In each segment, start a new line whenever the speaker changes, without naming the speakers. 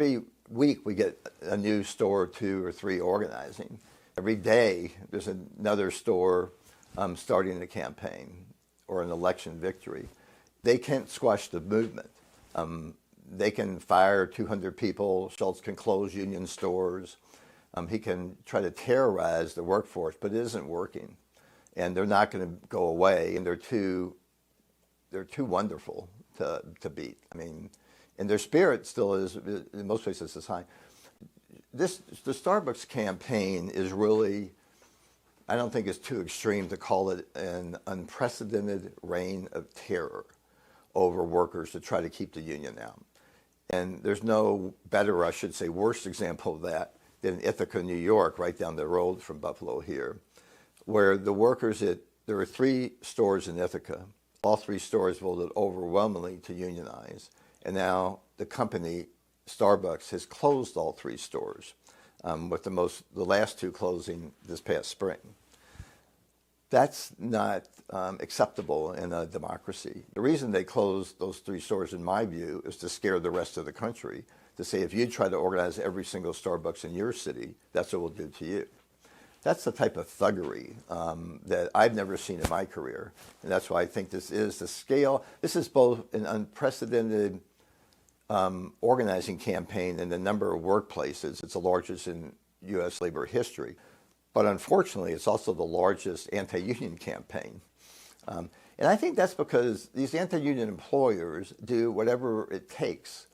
Every week we get a new store, 2 or 3 organizing. Every day there's another store starting a campaign or an election victory. They can't squash the movement. They can fire 200 people. Schultz can close union stores. He can try to terrorize the workforce, but it isn't working. And they're not going to go away, and they're too wonderful to beat. I mean, and their spirit still is, in most places, is high. The Starbucks campaign is really, I don't think it's too extreme to call it an unprecedented reign of terror over workers to try to keep the union out. And there's no better, I should say, worse example of that than Ithaca, New York, right down the road from Buffalo here, where the workers there were 3 stores in Ithaca. All 3 stores voted overwhelmingly to unionize. And now the company, Starbucks, has closed all 3 stores, with the last 2 closing this past spring. That's not acceptable in a democracy. The reason they closed those 3 stores, in my view, is to scare the rest of the country, to say if you try to organize every single Starbucks in your city, that's what we'll do to you. That's the type of thuggery that I've never seen in my career. And that's why I think this is the scale. This is both an unprecedented organizing campaign in the number of workplaces. It's the largest in U.S. labor history. But unfortunately, it's also the largest anti-union campaign. And I think that's because these anti-union employers do whatever it takes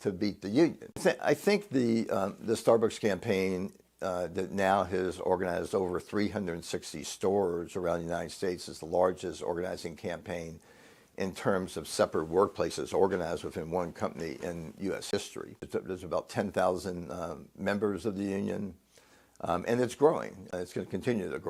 to beat the union. I think the Starbucks campaign that now has organized over 360 stores around the United States is the largest organizing campaign in terms of separate workplaces organized within one company in U.S. history. There's about 10,000 members of the union, and it's growing. It's going to continue to grow.